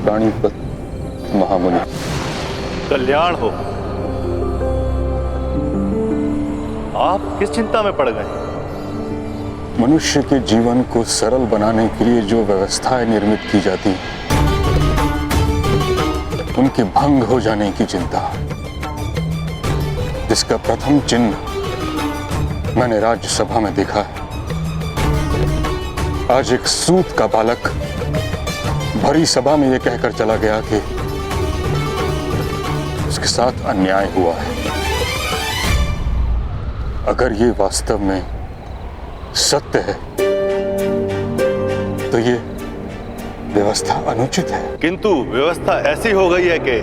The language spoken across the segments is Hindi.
प्राणीपत महामुनि। कल्याण हो। आप किस चिंता में पड़ गए? मनुष्य के जीवन को सरल बनाने के लिए जो व्यवस्थाएं निर्मित की जाती हैं, उनके भंग हो जाने की चिंता, जिसका प्रथम चिन्ह मैंने राज्यसभा में देखा है। आज एक सूत का बालक भरी सभा में यह कहकर चला गया कि उसके साथ अन्याय हुआ है। अगर ये वास्तव में सत्य है तो ये व्यवस्था अनुचित है। किंतु व्यवस्था ऐसी हो गई है कि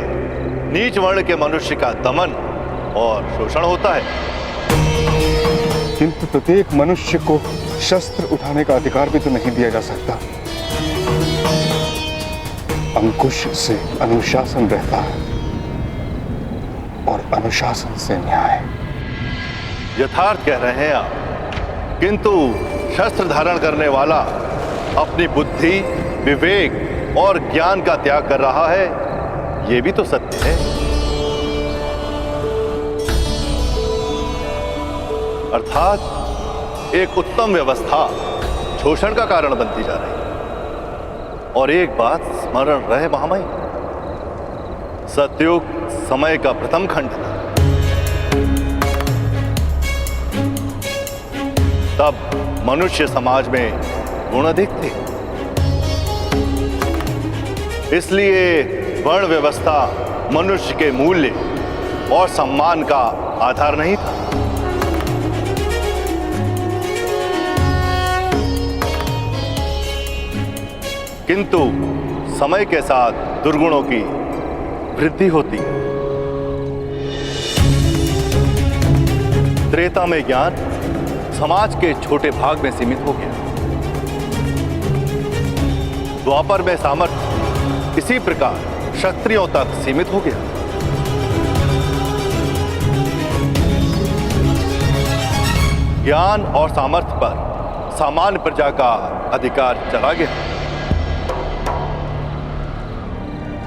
नीच वर्ण के मनुष्य का दमन और शोषण होता है। किंतु प्रत्येक मनुष्य को शस्त्र उठाने का अधिकार भी तो नहीं दिया जा सकता। अंकुश से अनुशासन रहता है और अनुशासन से न्याय। यथार्थ कह रहे हैं आप, किंतु शस्त्र धारण करने वाला अपनी बुद्धि, विवेक और ज्ञान का त्याग कर रहा है, यह भी तो सत्य है। अर्थात एक उत्तम व्यवस्था शोषण का कारण बनती जा रही है। और एक बात स्मरण रहे महामहिम, सतयुग समय का प्रथम खंड था। तब मनुष्य समाज में गुण अधिक थे, इसलिए वर्ण व्यवस्था मनुष्य के मूल्य और सम्मान का आधार नहीं था। किंतु समय के साथ दुर्गुणों की वृद्धि होती है। त्रेता में ज्ञान समाज के छोटे भाग में सीमित हो गया। द्वापर में सामर्थ्य इसी प्रकार क्षत्रियों तक सीमित हो गया। ज्ञान और सामर्थ्य पर सामान्य प्रजा का अधिकार चला गया।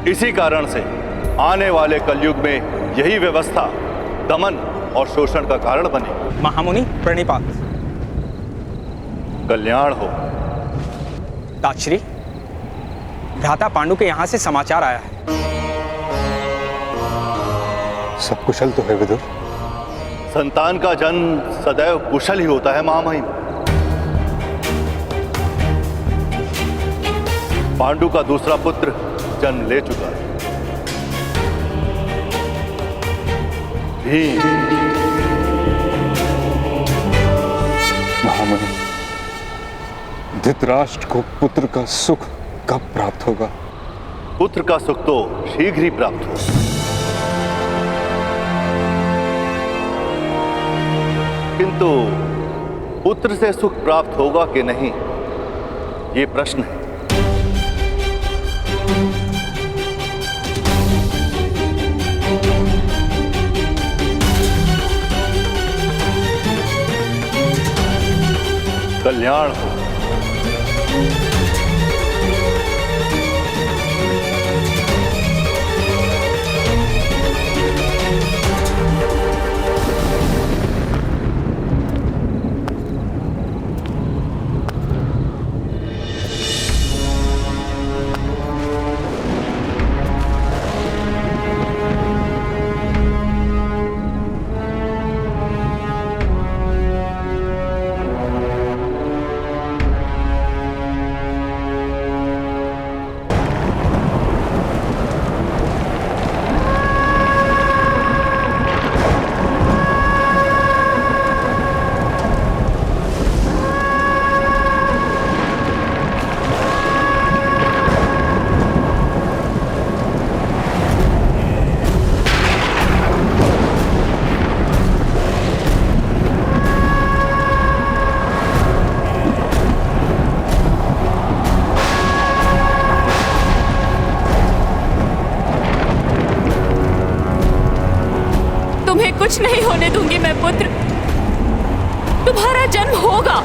इसी कारण से आने वाले कलयुग में यही व्यवस्था दमन और शोषण का कारण बने। महामुनि प्रणिपात। कल्याण हो। ताक्षरी, भ्राता पांडु के यहां से समाचार आया है। सब कुशल तो है विदुर? संतान का जन्म सदैव कुशल ही होता है महामहिम। पांडु का दूसरा पुत्र जन्म ले चुका है। भीम। महामुनि, धृतराष्ट्र को पुत्र का सुख कब प्राप्त होगा? पुत्र का सुख तो शीघ्र ही प्राप्त हो। किंतु पुत्र से सुख प्राप्त होगा कि नहीं, ये प्रश्न है। कल्याण हो। कुछ नहीं होने दूंगी मैं पुत्र, तुम्हारा जन्म होगा।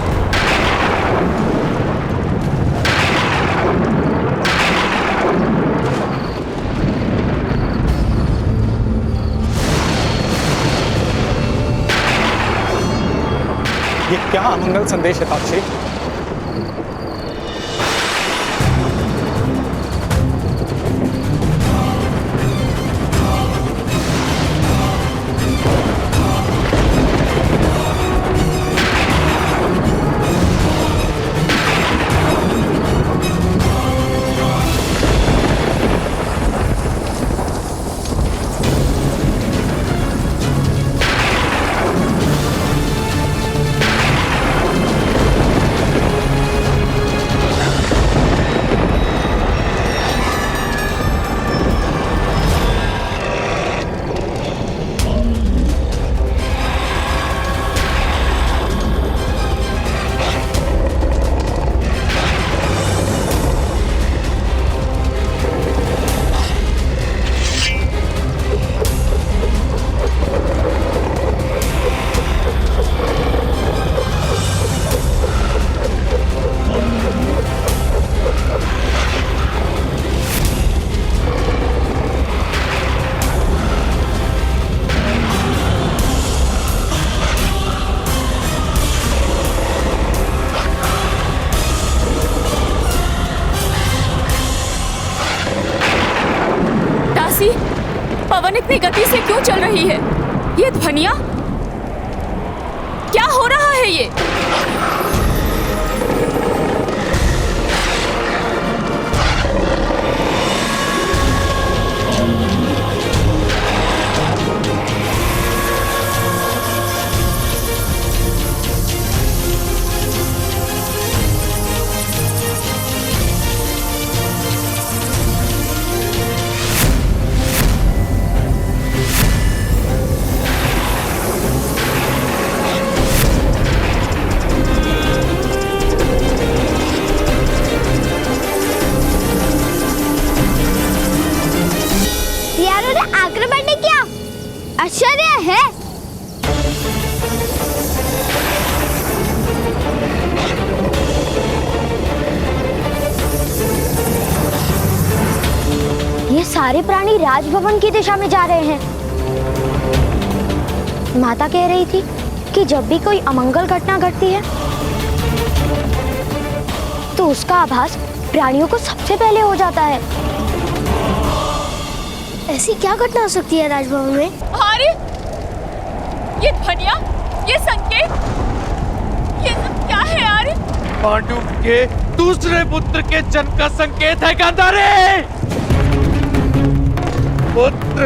क्या अमंगल संदेश है ताक्षी? पवन इतनी गति से क्यों चल रही है? ये ध्वनियां क्या हो रहा है ये? आक्रमण ने किया आश्चर्य है। ये सारे प्राणी राजभवन की दिशा में जा रहे हैं। माता कह रही थी कि जब भी कोई अमंगल घटना घटती है तो उसका आभास प्राणियों को सबसे पहले हो जाता है। ऐसी क्या घटना हो सकती है राजभवन में? अरे ये ध्वनियां, ये संकेत, ये सब क्या है यार? पांडु के दूसरे पुत्र के जन्म का संकेत है गांधारी। पुत्र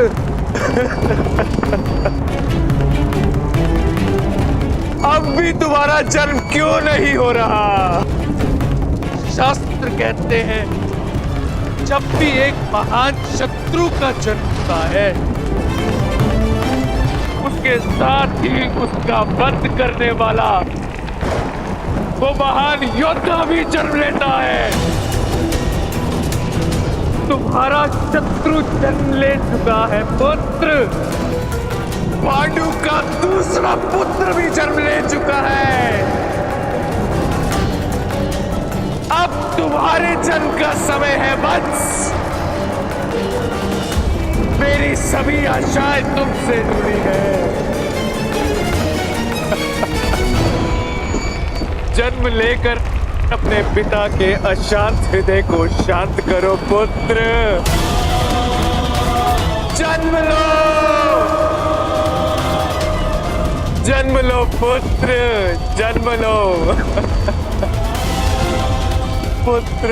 अब भी तुम्हारा जन्म क्यों नहीं हो रहा? शास्त्र कहते हैं जब भी एक महान शत्रु का जन्म होता है उसके साथ ही उसका वध करने वाला वो महान योद्धा भी जन्म लेता है। तुम्हारा शत्रु जन्म ले चुका है पुत्र। पांडु का दूसरा पुत्र भी जन्म ले चुका है। अब तुम्हारे जन्म का समय है वत्स। मेरी सभी आशाएं तुमसे जुड़ी है। जन्म लेकर अपने पिता के अशांत हृदय को शांत करो पुत्र। जन्म लो, जन्म लो पुत्र, जन्म लो पुत्र।